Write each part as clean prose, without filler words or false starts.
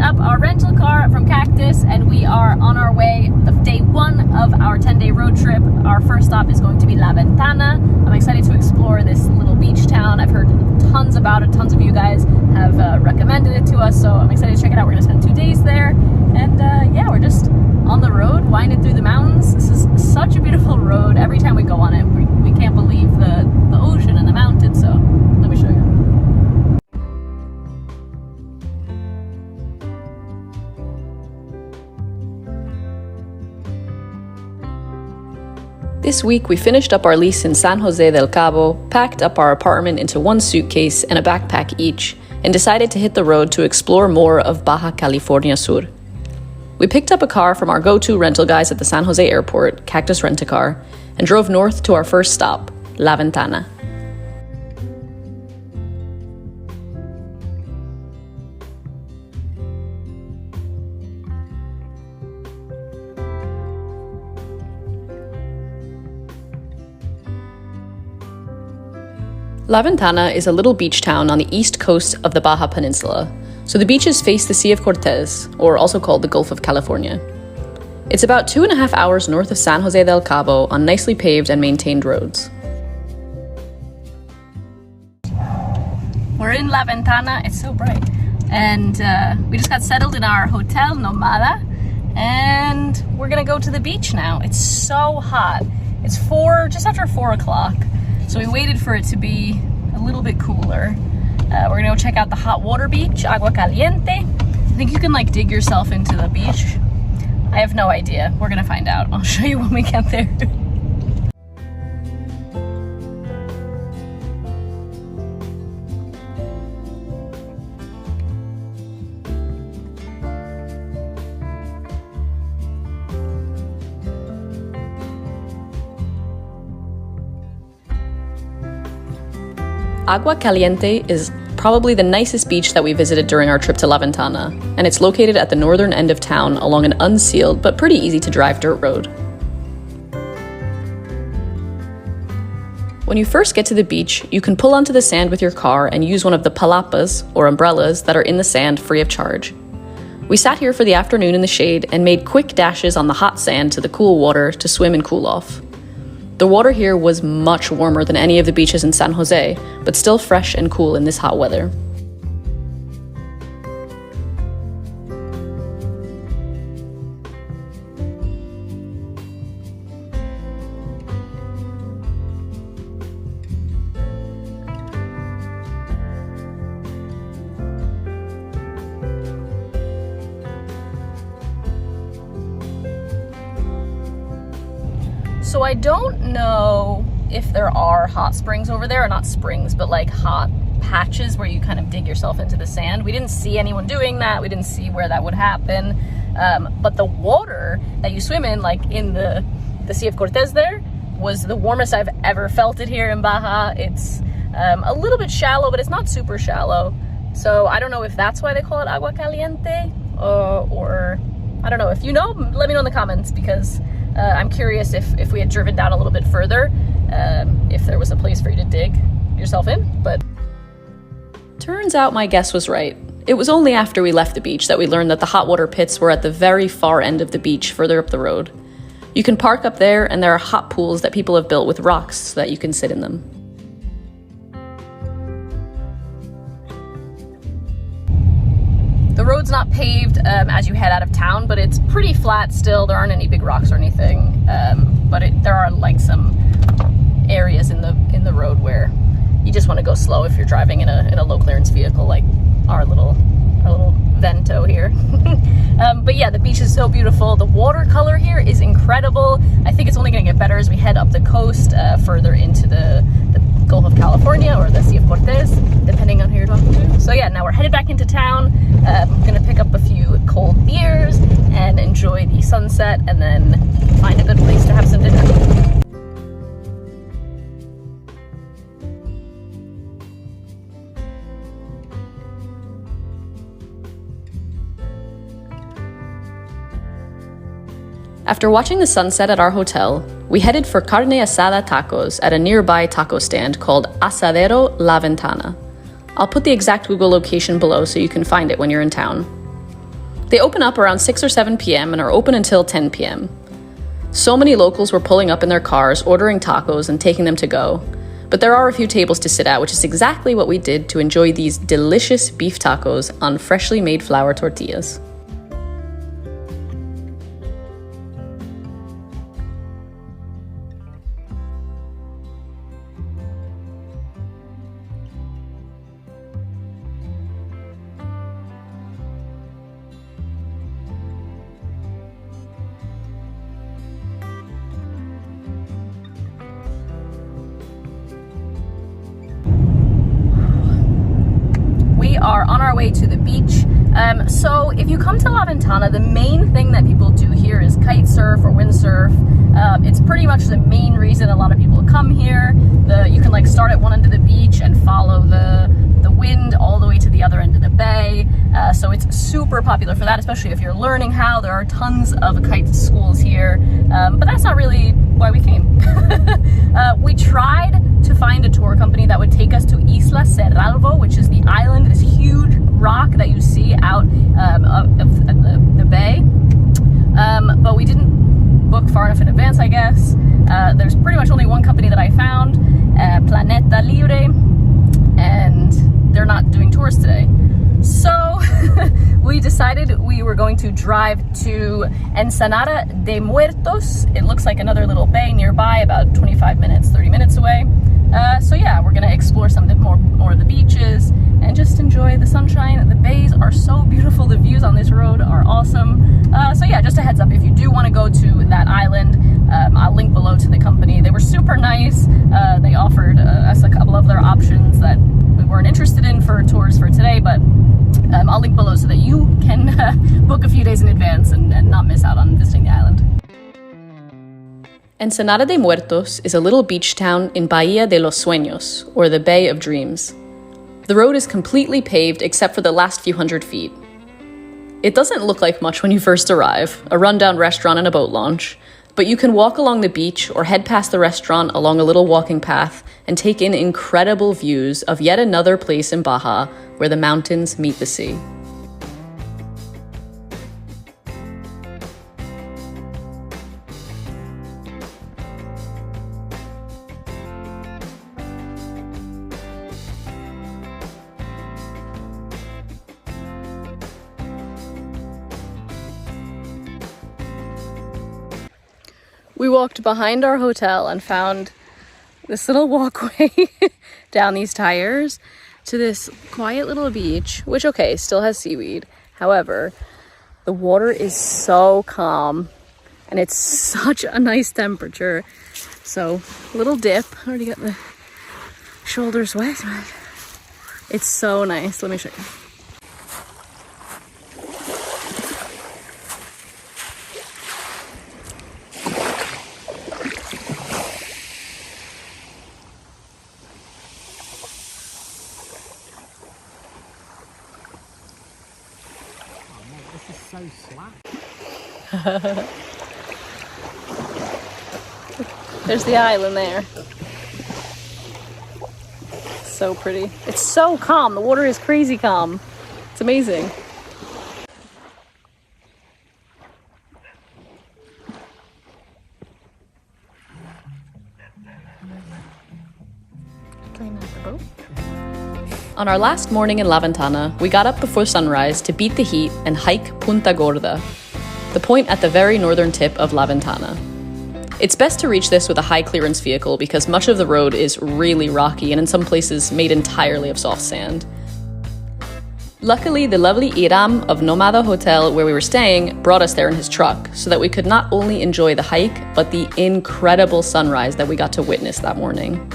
up our rental car from Cactus and we are on our way. The day one of our 10-day road trip. Our first stop is going to be La Ventana. I'm excited to explore this little beach town. I've heard tons about it. Tons of you guys have recommended it to us, so I'm excited to check it out. We're gonna spend 2 days there, and yeah, we're just on the road, winding through the mountains. This is such a beautiful road. Every time we go on it, we can't believe the ocean and the mountains. So let me show you. This week, we finished up our lease in San Jose del Cabo, packed up our apartment into one suitcase and a backpack each, and decided to hit the road to explore more of Baja California Sur. We picked up a car from our go-to rental guys at the San Jose airport, Cactus Rent-A-Car, and drove north to our first stop, La Ventana. La Ventana is a little beach town on the east coast of the Baja Peninsula, so the beaches face the Sea of Cortez, or also called the Gulf of California. It's about 2.5 hours north of San Jose del Cabo on nicely paved and maintained roads. We're in La Ventana. It's so bright. And we just got settled in our hotel, Nomada, and we're gonna go to the beach now. It's so hot. It's just after 4 o'clock. So we waited for it to be a little bit cooler. We're gonna go check out the hot water beach, Agua Caliente. I think you can like dig yourself into the beach. I have no idea. We're gonna find out. I'll show you when we get there. Agua Caliente is probably the nicest beach that we visited during our trip to La Ventana, and it's located at the northern end of town along an unsealed but pretty easy to drive dirt road. When you first get to the beach, you can pull onto the sand with your car and use one of the palapas, or umbrellas, that are in the sand free of charge. We sat here for the afternoon in the shade and made quick dashes on the hot sand to the cool water to swim and cool off. The water here was much warmer than any of the beaches in San Jose, but still fresh and cool in this hot weather. So I don't know if there are hot springs over there, or not springs, but like hot patches where you kind of dig yourself into the sand. We didn't see anyone doing that. We didn't see where that would happen. But the water that you swim in, like in the Sea of Cortez there, was the warmest I've ever felt it here in Baja. It's a little bit shallow, but it's not super shallow. So I don't know if that's why they call it Agua Caliente, or I don't know. If you know, let me know in the comments, because I'm curious if we had driven down a little bit further, if there was a place for you to dig yourself in, but... Turns out my guess was right. It was only after we left the beach that we learned that the hot water pits were at the very far end of the beach, further up the road. You can park up there, and there are hot pools that people have built with rocks so that you can sit in them. The road's not paved as you head out of town, but it's pretty flat still. There aren't any big rocks or anything, but there are like some areas in the road where you just want to go slow if you're driving in a low clearance vehicle like our little Vento here. But yeah, the beach is so beautiful. The watercolor here is incredible. I think it's only going to get better as we head up the coast further into the Gulf of California or the Sea of Cortez, depending on who you're talking to. So yeah, now we're headed back into town. I'm gonna pick up a few cold beers and enjoy the sunset, and then find a good place to have some dinner. After watching the sunset at our hotel, we headed for carne asada tacos at a nearby taco stand called Asadero La Ventana. I'll put the exact Google location below so you can find it when you're in town. They open up around 6 or 7 p.m. and are open until 10 p.m. So many locals were pulling up in their cars, ordering tacos and taking them to go. But there are a few tables to sit at, which is exactly what we did to enjoy these delicious beef tacos on freshly made flour tortillas. Are on our way to the beach. So if you come to La Ventana, the main thing that people do here is kite surf or windsurf. It's pretty much the main reason a lot of people come here. You can like start at one end of the beach and follow the wind all the way to the other end of the bay. So it's super popular for that, especially if you're learning how. There are tons of kite schools here, but that's not really why we came. We tried to find a tour company that would take us to Isla Cerralvo, which is the island, this huge rock that you see out of the bay. But we didn't book far enough in advance, I guess. There's pretty much only one company that I found, Planeta Libre, and they're not doing tours today. So we decided we were going to drive to Ensenada de Muertos. It looks like another little bay nearby, about 25 minutes, 30 minutes away. So yeah, we're gonna explore some of more of the beaches and just enjoy the sunshine. The bays are so beautiful. The views on this road are awesome. So yeah, just a heads up, if you do want to go to that island, I'll link below to the company. They were super nice. They offered us a couple of their options that we weren't interested in for tours for today, but I'll link below so that you can book a few days in advance and not miss out on visiting the island. Ensenada de Muertos is a little beach town in Bahía de los Sueños, or the Bay of Dreams. The road is completely paved except for the last few hundred feet. It doesn't look like much when you first arrive, a rundown restaurant and a boat launch, but you can walk along the beach or head past the restaurant along a little walking path and take in incredible views of yet another place in Baja where the mountains meet the sea. We walked behind our hotel and found this little walkway down these tires to this quiet little beach, which, okay, still has seaweed. However, the water is so calm and it's such a nice temperature. So, a little dip. I already got the shoulders wet. It's so nice. Let me show you. So slack. There's the island there. So pretty. It's so calm. The water is crazy calm. It's amazing. On our last morning in La Ventana, we got up before sunrise to beat the heat and hike Punta Gorda, the point at the very northern tip of La Ventana. It's best to reach this with a high clearance vehicle because much of the road is really rocky and in some places made entirely of soft sand. Luckily, the lovely Iram of Nomada Hotel where we were staying brought us there in his truck so that we could not only enjoy the hike, but the incredible sunrise that we got to witness that morning.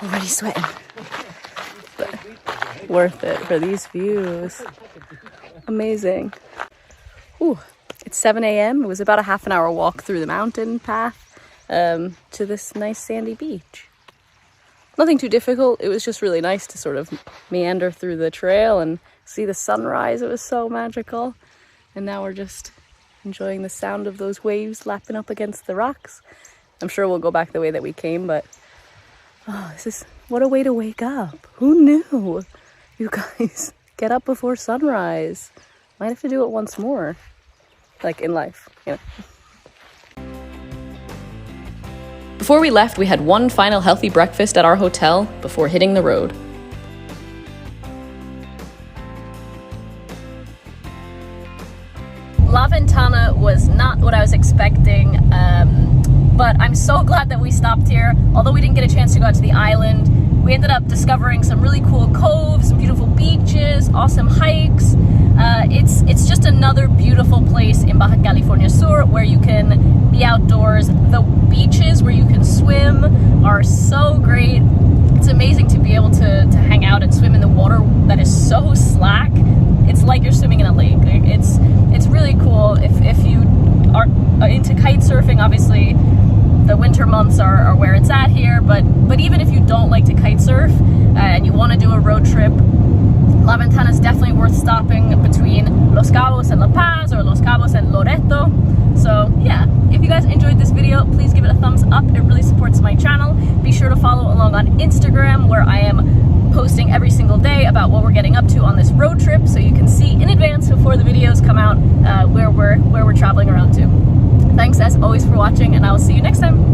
Already sweating. But worth it for these views. Amazing. Ooh, it's 7 a.m. It was about a half an hour walk through the mountain path to this nice sandy beach. Nothing too difficult. It was just really nice to sort of meander through the trail and see the sunrise. It was so magical. And now we're just enjoying the sound of those waves lapping up against the rocks. I'm sure we'll go back the way that we came, but oh, what a way to wake up. Who knew? You guys, get up before sunrise. Might have to do it once more, like in life, you know. Before we left, we had one final healthy breakfast at our hotel before hitting the road. La Ventana was not what I was expecting, but I'm so glad that we stopped here. Although we didn't get a chance to go out to the island, we ended up discovering some really cool coves, some beautiful beaches, awesome hikes. It's just another beautiful place in Baja California Sur where you can be outdoors. The beaches where you can swim are so great. It's amazing to be able to hang out and swim in the water that is so slack. It's like you're swimming in a lake. It's really cool. If you are into kite surfing, obviously the winter months are where it's at here, but even if you don't like to kite surf and you want to do a road trip, La Ventana is definitely worth stopping between Los Cabos and La Paz, or Los Cabos and Loreto. So yeah, if you guys enjoyed this video, please give it a thumbs up. It really supports my channel. Be sure to follow along on Instagram, where I am posting every single day about what we're getting up to on this road trip, so you can see in advance before the videos come out where we're traveling around to. Thanks as always for watching, and I will see you next time.